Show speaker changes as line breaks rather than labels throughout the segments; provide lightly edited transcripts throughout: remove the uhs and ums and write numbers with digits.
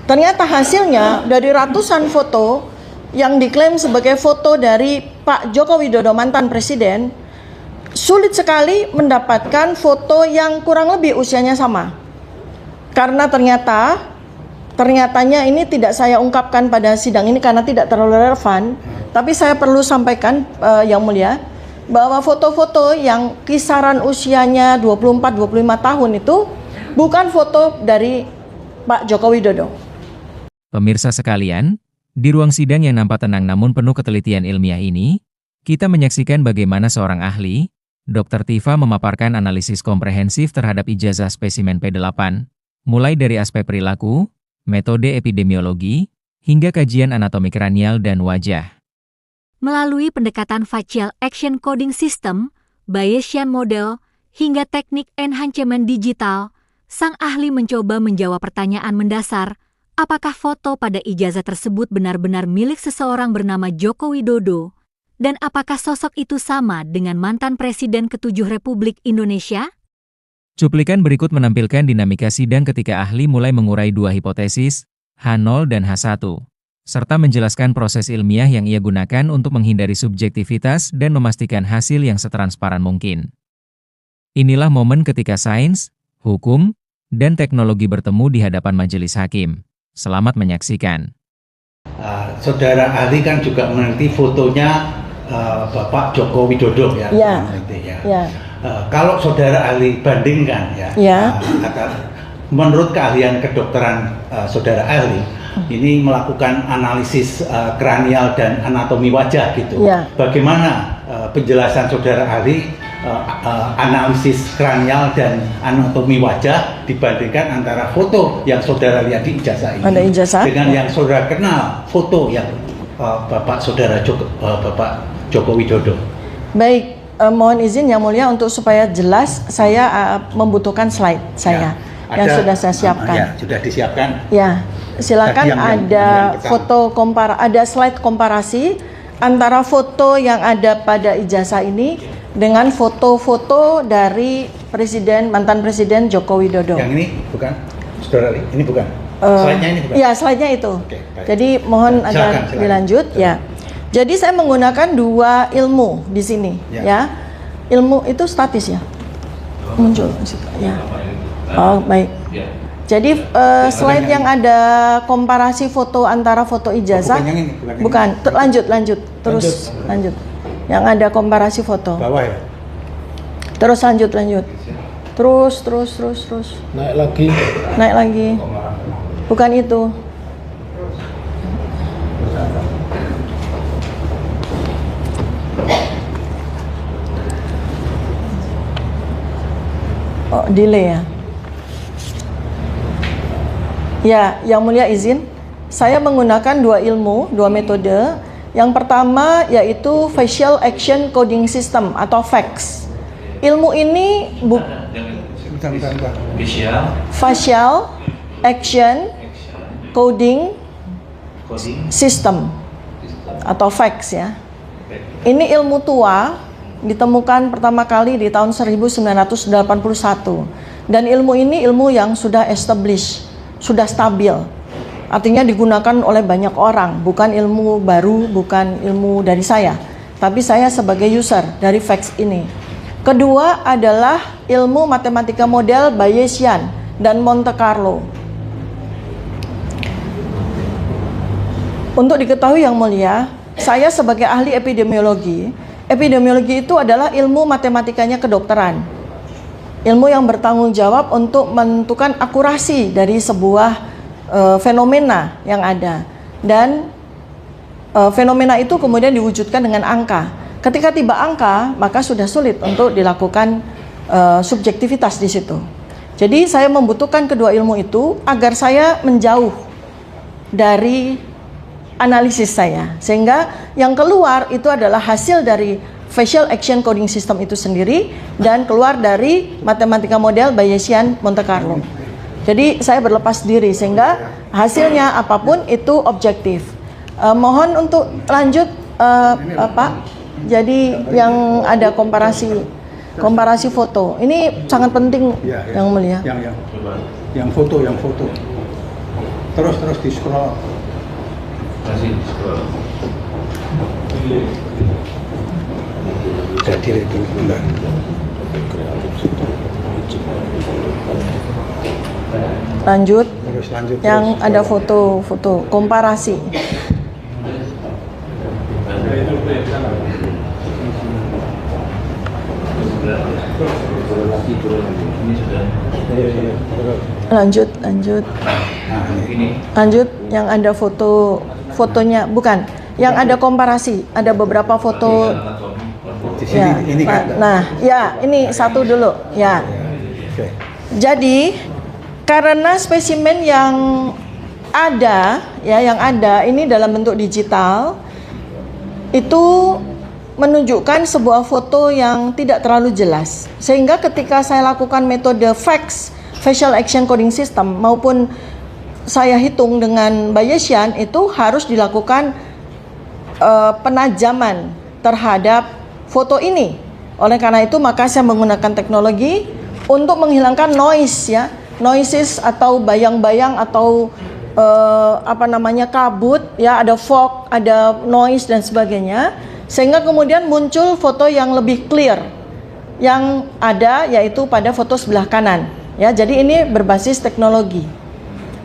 Ternyata hasilnya dari ratusan foto yang diklaim sebagai foto dari Pak Joko Widodo, mantan presiden, sulit sekali mendapatkan foto yang kurang lebih usianya sama. Karena ternyatanya ini tidak saya ungkapkan pada sidang ini karena tidak terlalu relevan, tapi saya perlu sampaikan Yang Mulia, bahwa foto-foto yang kisaran usianya 24-25 tahun itu bukan foto dari Pak Joko Widodo.
Pemirsa sekalian, di ruang sidang yang nampak tenang namun penuh ketelitian ilmiah ini, kita menyaksikan bagaimana seorang ahli, Dr. Tifa memaparkan analisis komprehensif terhadap ijazah spesimen P8, mulai dari aspek perilaku, metode epidemiologi, hingga kajian anatomi kranial dan wajah.
Melalui pendekatan facial action coding system, Bayesian model, hingga teknik enhancement digital, sang ahli mencoba menjawab pertanyaan mendasar, apakah foto pada ijazah tersebut benar-benar milik seseorang bernama Joko Widodo, dan apakah sosok itu sama dengan mantan Presiden ke-7 Republik Indonesia?
Cuplikan berikut menampilkan dinamika sidang ketika ahli mulai mengurai dua hipotesis, H0 dan H1, serta menjelaskan proses ilmiah yang ia gunakan untuk menghindari subjektivitas dan memastikan hasil yang setransparan mungkin. Inilah momen ketika sains, hukum, dan teknologi bertemu di hadapan majelis hakim. Selamat menyaksikan.
Saudara ahli kan juga meneliti fotonya Bapak Joko Widodo ya.
Ya.
Kalau saudara ahli bandingkan menurut keahlian kedokteran saudara ahli, ini melakukan analisis kranial dan anatomi wajah gitu. Bagaimana penjelasan saudara ahli analisis kranial dan anatomi wajah dibandingkan antara foto yang saudara lihat di ijazah ini dengan yang saudara kenal foto yang Bapak Joko Widodo?
Baik, mohon izin Yang Mulia untuk supaya jelas saya membutuhkan slide saya yang sudah saya siapkan.
Sudah disiapkan.
Silakan ada ada slide komparasi antara foto yang ada pada ijazah ini dengan foto-foto dari mantan Presiden Joko Widodo.
Yang ini bukan, saudara, ini bukan. Slide-nya ini bukan.
Iya, slide-nya itu. Jadi mohon agar dilanjut. Ya. Jadi saya menggunakan dua ilmu di sini. Ya. Ilmu itu statis ya. Muncul. Ya. Oh, baik. Jadi slide yang ada komparasi foto antara foto ijazah, bukan. Lanjut. Yang ada komparasi foto.
Bawah ya.
Terus lanjut. Terus. Naik lagi. Bukan itu. Oh, delay ya. Ya, Yang Mulia izin. Saya menggunakan dua metode. Yang pertama yaitu Facial Action Coding System atau FACS. Ilmu ini Facial Action Coding System atau FACS ya. Ini ilmu tua, ditemukan pertama kali di tahun 1981. Dan ilmu ini ilmu yang sudah established, sudah stabil. Artinya digunakan oleh banyak orang, bukan ilmu baru, bukan ilmu dari saya, tapi saya sebagai user dari FACS ini. Kedua adalah ilmu matematika model Bayesian dan Monte Carlo. Untuk diketahui Yang Mulia, saya sebagai ahli epidemiologi itu adalah ilmu matematikanya kedokteran. Ilmu yang bertanggung jawab untuk menentukan akurasi dari sebuah fenomena yang ada, dan fenomena itu kemudian diwujudkan dengan angka. Ketika tiba angka, maka sudah sulit untuk dilakukan subjektivitas di situ. Jadi saya membutuhkan kedua ilmu itu agar saya menjauh dari analisis saya, sehingga yang keluar itu adalah hasil dari Facial Action Coding System itu sendiri dan keluar dari matematika model Bayesian Monte Carlo. Jadi saya berlepas diri sehingga hasilnya apapun itu objektif. Mohon untuk lanjut Pak. Jadi yang ada komparasi foto. Ini sangat penting Yang Mulia.
Yang foto. Terus di scroll.
Masih di scroll.
Jadi itu benar.
Lanjut.
Terus lanjut.
Yang
terus.
ada foto-foto komparasi.
Ini sudah.
Lanjut.
Nah, ini.
Lanjut yang ada fotonya, bukan. Yang ada komparasi, ada beberapa foto.
Di sini
Ya,
ini kan.
nah, ya ini satu dulu, ya.
Oke.
Jadi karena spesimen yang ada, ya yang ada ini dalam bentuk digital, itu menunjukkan sebuah foto yang tidak terlalu jelas. Sehingga ketika saya lakukan metode FACS, Facial Action Coding System, maupun saya hitung dengan Bayesian, itu harus dilakukan penajaman terhadap foto ini. Oleh karena itu maka saya menggunakan teknologi untuk menghilangkan noise, ya, noises atau bayang-bayang atau kabut, ya, ada fog, ada noise dan sebagainya, sehingga kemudian muncul foto yang lebih clear yang ada, yaitu pada foto sebelah kanan, ya. Jadi ini berbasis teknologi.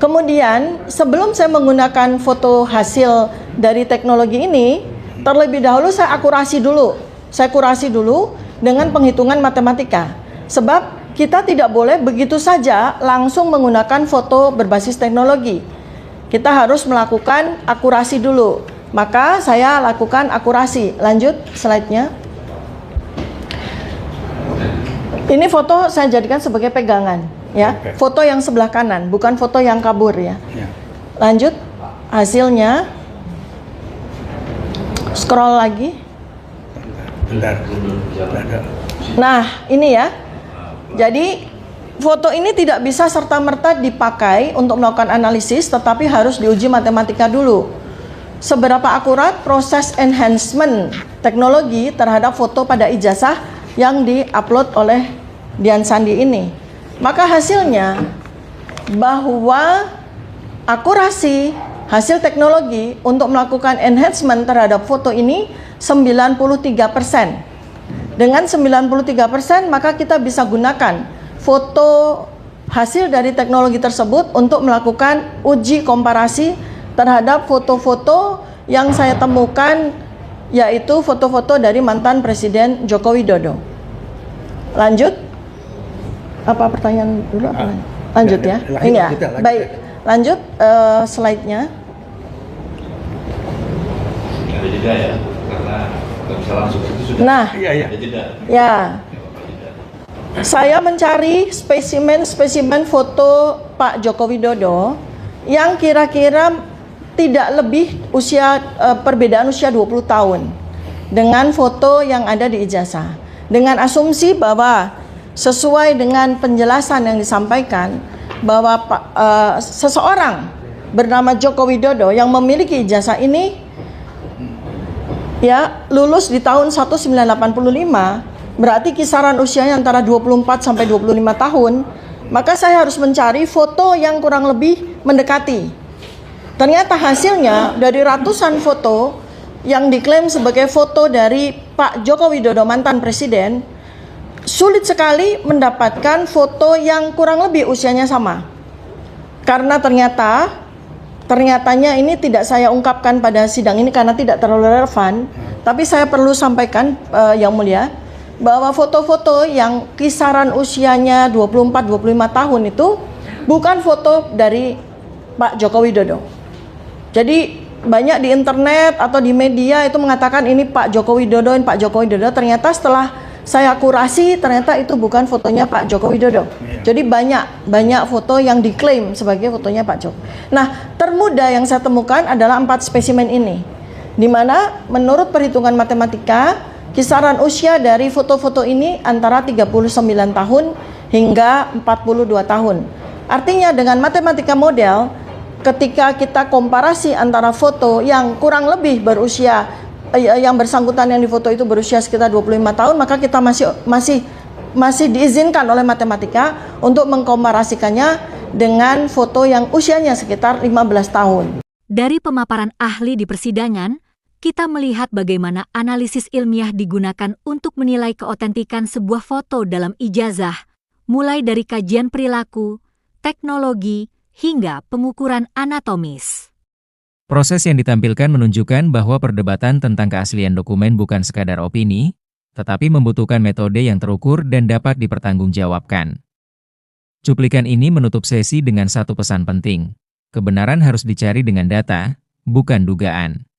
Kemudian sebelum saya menggunakan foto hasil dari teknologi ini, terlebih dahulu saya akurasi dulu. Saya kurasi dulu dengan penghitungan matematika. Sebab kita tidak boleh begitu saja langsung menggunakan foto berbasis teknologi. Kita harus melakukan akurasi dulu. Maka saya lakukan akurasi. Lanjut slide-nya. Ini foto saya jadikan sebagai pegangan, ya.
Oke.
Foto yang sebelah kanan, bukan foto yang kabur, ya.
Ya.
Lanjut hasilnya. Scroll lagi.
Bentar.
Nah, ini ya. Jadi foto ini tidak bisa serta-merta dipakai untuk melakukan analisis, tetapi harus diuji matematika dulu. Seberapa akurat proses enhancement teknologi terhadap foto pada ijazah yang diupload oleh Dian Sandi ini. Maka hasilnya bahwa akurasi hasil teknologi untuk melakukan enhancement terhadap foto ini 93%. Dengan 93%, maka kita bisa gunakan foto hasil dari teknologi tersebut untuk melakukan uji komparasi terhadap foto-foto yang saya temukan, yaitu foto-foto dari mantan Presiden Joko Widodo. Lanjut. Apa pertanyaan dulu? Apa? Lanjut ya. Ini ya. Baik. Lanjut slide-nya.
Ada jeda ya, karena nggak bisa langsung itu sudah.
Nah,
Ada jeda.
ya. Saya mencari spesimen foto Pak Joko Widodo yang kira-kira tidak lebih perbedaan usia 20 tahun dengan foto yang ada di ijazah. Dengan asumsi bahwa sesuai dengan penjelasan yang disampaikan bahwa seseorang bernama Joko Widodo yang memiliki ijazah ini, ya, lulus di tahun 1985, berarti kisaran usianya antara 24 sampai 25 tahun, maka saya harus mencari foto yang kurang lebih mendekati. Ternyata hasilnya dari ratusan foto yang diklaim sebagai foto dari Pak Joko Widodo mantan presiden, sulit sekali mendapatkan foto yang kurang lebih usianya sama. Karena ternyatanya ini tidak saya ungkapkan pada sidang ini karena tidak terlalu relevan, tapi saya perlu sampaikan Yang Mulia, bahwa foto-foto yang kisaran usianya 24-25 tahun itu bukan foto dari Pak Joko Widodo. Jadi banyak di internet atau di media itu mengatakan ini Pak Joko Widodo, ini Pak Joko Widodo. Ternyata setelah saya akurasi, ternyata itu bukan fotonya Pak Joko Widodo. Jadi banyak foto yang diklaim sebagai fotonya Pak Joko. Nah, termudah yang saya temukan adalah 4 spesimen ini, di mana menurut perhitungan matematika kisaran usia dari foto-foto ini antara 39 tahun hingga 42 tahun. Artinya dengan matematika model, ketika kita komparasi antara foto yang kurang lebih berusia, yang bersangkutan yang difoto itu berusia sekitar 25 tahun, maka kita masih diizinkan oleh matematika untuk mengkomparasikannya dengan foto yang usianya sekitar 15 tahun.
Dari pemaparan ahli di persidangan, kita melihat bagaimana analisis ilmiah digunakan untuk menilai keotentikan sebuah foto dalam ijazah, mulai dari kajian perilaku, teknologi, hingga pengukuran anatomis.
Proses yang ditampilkan menunjukkan bahwa perdebatan tentang keaslian dokumen bukan sekadar opini, tetapi membutuhkan metode yang terukur dan dapat dipertanggungjawabkan. Cuplikan ini menutup sesi dengan satu pesan penting. Kebenaran harus dicari dengan data, bukan dugaan.